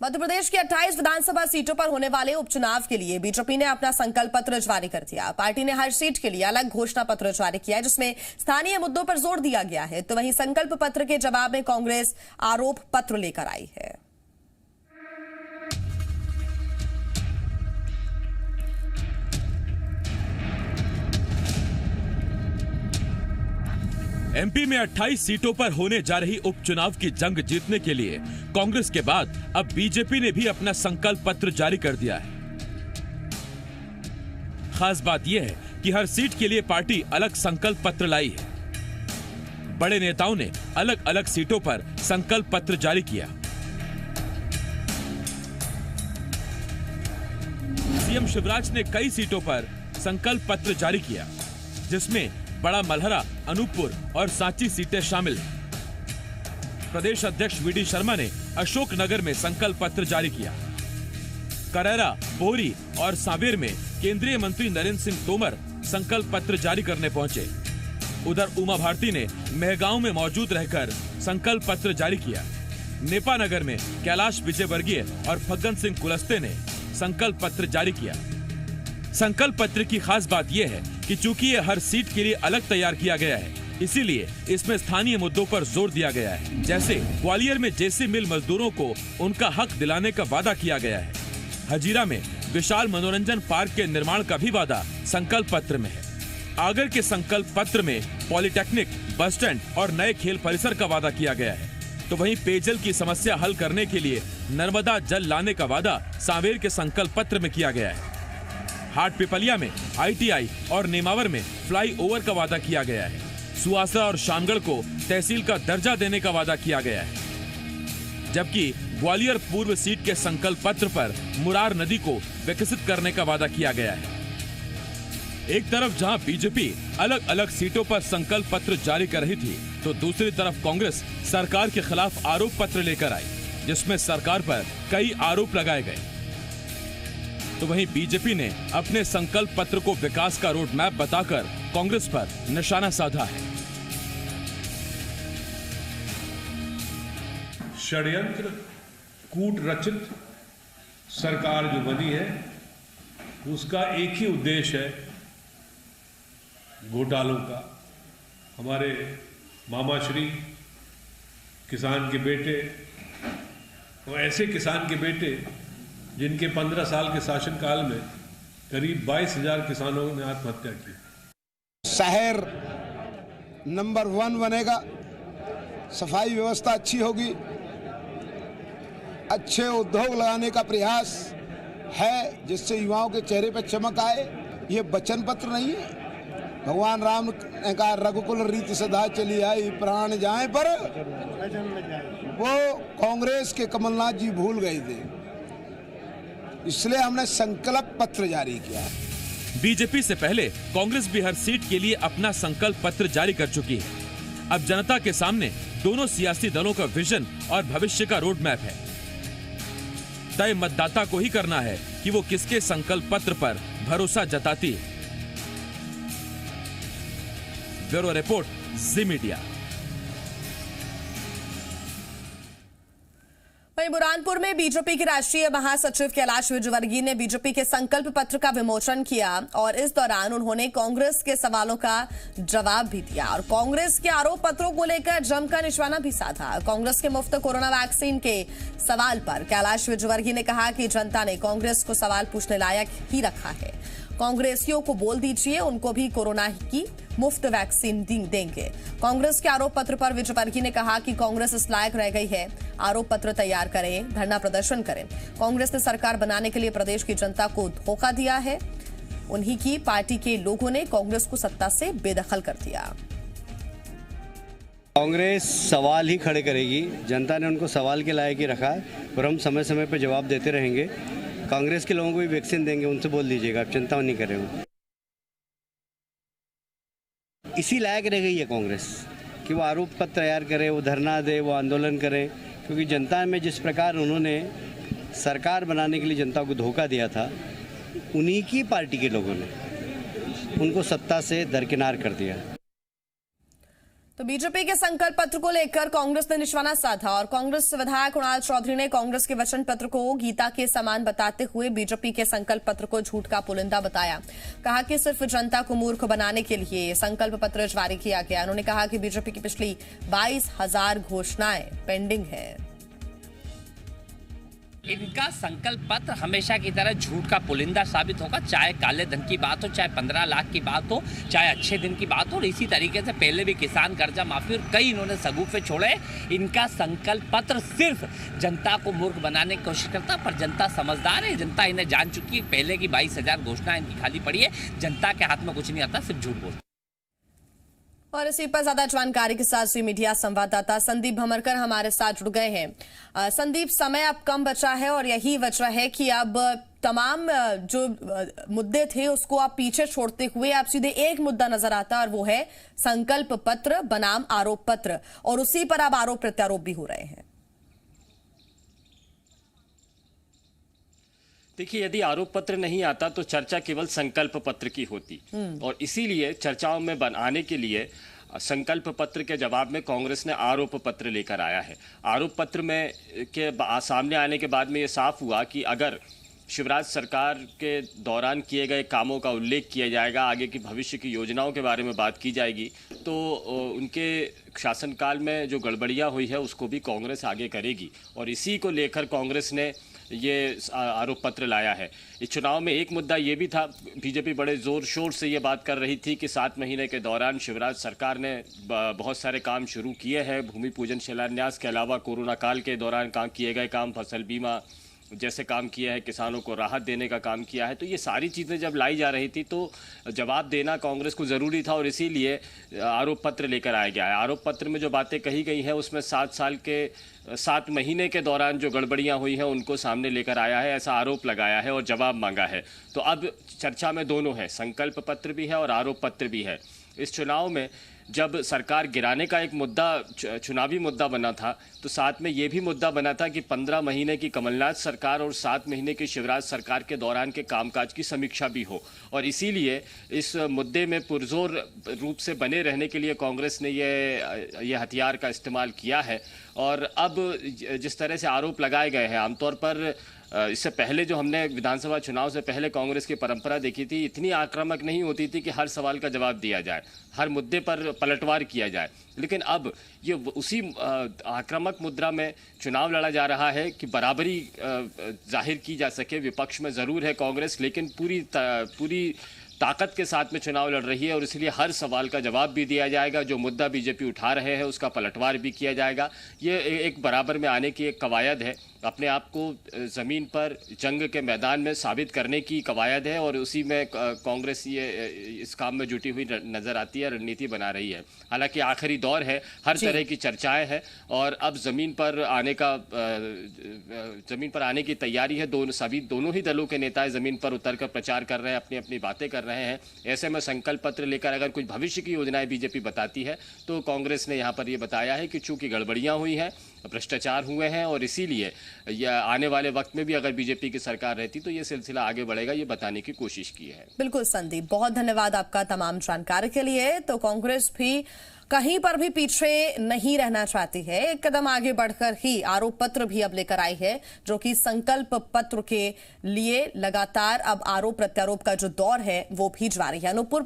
मध्य प्रदेश की 28 विधानसभा सीटों पर होने वाले उपचुनाव के लिए बीजेपी ने अपना संकल्प पत्र जारी कर दिया। पार्टी ने हर सीट के लिए अलग घोषणा पत्र जारी किया है, जिसमें स्थानीय मुद्दों पर जोर दिया गया है। तो वहीं संकल्प पत्र के जवाब में कांग्रेस आरोप पत्र लेकर आई है। एमपी में 28 सीटों पर होने जा रही उपचुनाव की जंग जीतने के लिए कांग्रेस के बाद अब बीजेपी ने भी अपना संकल्प पत्र जारी कर दिया है। खास बात यह है कि हर सीट के लिए पार्टी अलग संकल्प पत्र लाई है। बड़े नेताओं ने अलग अलग सीटों पर संकल्प पत्र जारी किया। सीएम शिवराज ने कई सीटों पर संकल्प पत्र जारी किया, जिसमें बड़ा मलहरा, अनूपपुर और सांची सीटें शामिल हैं। प्रदेश अध्यक्ष वीडी शर्मा ने अशोकनगर में संकल्प पत्र जारी किया। करेरा, बोहरी और सांवेर में केंद्रीय मंत्री नरेंद्र सिंह तोमर संकल्प पत्र जारी करने पहुंचे। उधर उमा भारती ने मेहगांव में मौजूद रहकर संकल्प पत्र जारी किया। नेपानगर में कैलाश विजयवर्गीय और फग्गन सिंह कुलस्ते ने संकल्प पत्र जारी किया। संकल्प पत्र की खास बात यह है कि चूंकि ये हर सीट के लिए अलग तैयार किया गया है, इसीलिए इसमें स्थानीय मुद्दों पर जोर दिया गया है। जैसे ग्वालियर में जेसी मिल मजदूरों को उनका हक दिलाने का वादा किया गया है। हजीरा में विशाल मनोरंजन पार्क के निर्माण का भी वादा संकल्प पत्र में है। आगर के संकल्प पत्र में पॉलिटेक्निक, बस स्टैंड और नए खेल परिसर का वादा किया गया है। तो वहीं पेयजल की समस्या हल करने के लिए नर्मदा जल लाने का वादा सांवेर के संकल्प पत्र में किया गया है। हाट पिपलिया में आईटीआई और नेमावर में फ्लाईओवर का वादा किया गया है। सुवासरा और शामगढ़ को तहसील का दर्जा देने का वादा किया गया है। जबकि ग्वालियर पूर्व सीट के संकल्प पत्र पर मुरार नदी को विकसित करने का वादा किया गया है। एक तरफ जहां बीजेपी अलग अलग सीटों पर संकल्प पत्र जारी कर रही थी, तो दूसरी तरफ कांग्रेस सरकार के खिलाफ आरोप पत्र लेकर आई, जिसमें सरकार पर कई आरोप लगाए गए। तो वहीं बीजेपी ने अपने संकल्प पत्र को विकास का रोड मैप बताकर कांग्रेस पर निशाना साधा है। षड्यंत्र कूट रचित सरकार जो बनी है, उसका एक ही उद्देश्य है, घोटालों का। हमारे मामाश्री किसान के बेटे, वो ऐसे किसान के बेटे जिनके 15 साल के शासनकाल में करीब 22,000 किसानों ने आत्महत्या की। शहर नंबर 1 बनेगा, सफाई व्यवस्था अच्छी होगी, अच्छे उद्योग लगाने का प्रयास है जिससे युवाओं के चेहरे पर चमक आए। ये वचन पत्र नहीं है। भगवान राम ने कहा रघुकुल रीति सदा चली आई, प्राण जाए पर वो कांग्रेस के कमलनाथ जी भूल गए थे, इसलिए हमने संकल्प पत्र जारी किया है। बीजेपी से पहले कांग्रेस भी हर सीट के लिए अपना संकल्प पत्र जारी कर चुकी है। अब जनता के सामने दोनों सियासी दलों का विजन और भविष्य का रोड मैप है। तय मतदाता को ही करना है कि वो किसके संकल्प पत्र पर भरोसा जताती है। ब्यूरो रिपोर्ट, जी मीडिया। वहीं बुरहानपुर में बीजेपी के राष्ट्रीय महासचिव कैलाश विजयवर्गीय ने बीजेपी के संकल्प पत्र का विमोचन किया और इस दौरान उन्होंने कांग्रेस के सवालों का जवाब भी दिया और कांग्रेस के आरोप पत्रों को लेकर जमकर निशाना भी साधा। कांग्रेस के मुफ्त कोरोना वैक्सीन के सवाल पर कैलाश विजयवर्गीय ने कहा कि जनता ने कांग्रेस को सवाल पूछने लायक ही रखा है। कांग्रेसियों को बोल दीजिए, उनको भी कोरोना की मुफ्त वैक्सीन देंगे। कांग्रेस के आरोप पत्र पर विजयवर्गीय ने कहा कि कांग्रेस इस लायक रह गई है, आरोप पत्र तैयार करें, धरना प्रदर्शन करें। कांग्रेस ने सरकार बनाने के लिए प्रदेश की जनता को धोखा दिया है। उन्हीं की पार्टी के लोगों ने कांग्रेस को सत्ता से बेदखल कर दिया। कांग्रेस सवाल ही खड़े करेगी। जनता ने उनको सवाल के लायक ही रखा है और हम समय समय पर जवाब देते रहेंगे। कांग्रेस के लोगों को भी वैक्सीन देंगे, उनसे बोल दीजिएगा, आप चिंता नहीं करेंगे। इसी लायक रह गई है कांग्रेस कि वो आरोप पत्र तैयार करे, वो धरना दे, वो आंदोलन करे, क्योंकि जनता में जिस प्रकार उन्होंने सरकार बनाने के लिए जनता को धोखा दिया था, उन्हीं की पार्टी के लोगों ने उनको सत्ता से दरकिनार कर दिया। तो बीजेपी के संकल्प पत्र को लेकर कांग्रेस ने निशाना साधा और कांग्रेस विधायक कुणाल चौधरी ने कांग्रेस के वचन पत्र को गीता के समान बताते हुए बीजेपी के संकल्प पत्र को झूठ का पुलिंदा बताया। कहा कि सिर्फ जनता को मूर्ख बनाने के लिए संकल्प पत्र जारी किया गया। उन्होंने कहा कि बीजेपी की पिछली 22,000 घोषणाएं पेंडिंग है। इनका संकल्प पत्र हमेशा की तरह झूठ का पुलिंदा साबित होगा, चाहे काले धन की बात हो, चाहे 15 लाख की बात हो, चाहे अच्छे दिन की बात हो। और इसी तरीके से पहले भी किसान कर्जा माफी और कई इन्होंने सगुफे छोड़े। इनका संकल्प पत्र सिर्फ जनता को मूर्ख बनाने की कोशिश करता, पर जनता समझदार है, जनता इन्हें जान चुकी है। पहले की 22,000 घोषणा इनकी खाली पड़ी है, जनता के हाथ में कुछ नहीं आता, सिर्फ झूठ बोलता। और इसी पर ज्यादा जानकारी के साथ मीडिया संवाददाता संदीप भमरकर हमारे साथ जुड़ गए हैं। संदीप, समय अब कम बचा है और यही वजह है कि अब तमाम जो मुद्दे थे उसको आप पीछे छोड़ते हुए आप सीधे एक मुद्दा नजर आता है और वो है संकल्प पत्र बनाम आरोप पत्र, और उसी पर अब आरोप प्रत्यारोप भी हो रहे हैं। देखिए, यदि आरोप पत्र नहीं आता तो चर्चा केवल संकल्प पत्र की होती, और इसीलिए चर्चाओं में आने के लिए संकल्प पत्र के जवाब में कांग्रेस ने आरोप पत्र लेकर आया है। आरोप पत्र में के सामने आने के बाद में ये साफ हुआ कि अगर शिवराज सरकार के दौरान किए गए कामों का उल्लेख किया जाएगा, आगे की भविष्य की योजनाओं के बारे में बात की जाएगी, तो उनके शासनकाल में जो गड़बड़ियाँ हुई है उसको भी कांग्रेस आगे करेगी। और इसी को लेकर कांग्रेस ने ये आरोप पत्र लाया है। इस चुनाव में एक मुद्दा ये भी था, बीजेपी बड़े ज़ोर शोर से ये बात कर रही थी कि 7 महीने के दौरान शिवराज सरकार ने बहुत सारे काम शुरू किए हैं। भूमि पूजन शिलान्यास के अलावा कोरोना काल के दौरान काम किए गए काम, फसल बीमा जैसे काम किया है, किसानों को राहत देने का काम किया है। तो ये सारी चीज़ें जब लाई जा रही थी तो जवाब देना कांग्रेस को ज़रूरी था, और इसीलिए आरोप पत्र लेकर आया गया है। आरोप पत्र में जो बातें कही गई हैं उसमें 7 महीने के दौरान जो गड़बड़ियां हुई हैं उनको सामने लेकर आया है, ऐसा आरोप लगाया है और जवाब मांगा है। तो अब चर्चा में दोनों है, संकल्प पत्र भी है और आरोप पत्र भी है। इस चुनाव में जब सरकार गिराने का एक मुद्दा चुनावी मुद्दा बना था, तो साथ में ये भी मुद्दा बना था कि 15 महीने की कमलनाथ सरकार और 7 महीने की शिवराज सरकार के दौरान के कामकाज की समीक्षा भी हो। और इसीलिए इस मुद्दे में पुरजोर रूप से बने रहने के लिए कांग्रेस ने ये हथियार का इस्तेमाल किया है। और अब जिस तरह से आरोप लगाए गए हैं, आमतौर पर इससे पहले जो हमने विधानसभा चुनाव से पहले कांग्रेस की परंपरा देखी थी, इतनी आक्रामक नहीं होती थी कि हर सवाल का जवाब दिया जाए, हर मुद्दे पर पलटवार किया जाए। लेकिन अब ये उसी आक्रामक मुद्रा में चुनाव लड़ा जा रहा है कि बराबरी जाहिर की जा सके। विपक्ष में ज़रूर है कांग्रेस, लेकिन पूरी ताकत के साथ में चुनाव लड़ रही है, और इसलिए हर सवाल का जवाब भी दिया जाएगा। जो मुद्दा बीजेपी उठा रहे हैं उसका पलटवार भी किया जाएगा। ये एक बराबर में आने की एक कवायद है, अपने आप को ज़मीन पर जंग के मैदान में साबित करने की कवायद है, और उसी में कांग्रेस ये इस काम में जुटी हुई नज़र आती है, रणनीति बना रही है। हालांकि आखिरी दौर है, हर तरह की चर्चाएं हैं, और अब ज़मीन पर आने की तैयारी है। दोनों ही दलों के नेता ज़मीन पर उतर कर प्रचार कर रहे हैं, अपनी अपनी बातें कर रहे हैं। ऐसे में संकल्प पत्र लेकर अगर कुछ भविष्य की योजनाएं बीजेपी बताती है, तो कांग्रेस ने यहाँ पर ये बताया है कि चूंकि गड़बड़ियाँ हुई हैं, भ्रष्टाचार हुए हैं, और इसीलिए आने वाले वक्त में भी अगर बीजेपी की सरकार रहती तो ये सिलसिला आगे बढ़ेगा, ये बताने की कोशिश की है। बिल्कुल संदीप, बहुत धन्यवाद आपका तमाम जानकारी के लिए। तो कांग्रेस भी कहीं पर भी पीछे नहीं रहना चाहती है, एक कदम आगे बढ़कर ही आरोप पत्र भी अब लेकर आई है, जो कि संकल्प पत्र के लिए लगातार अब आरोप प्रत्यारोप का जो दौर है वो भी जारी है। अनूपपुर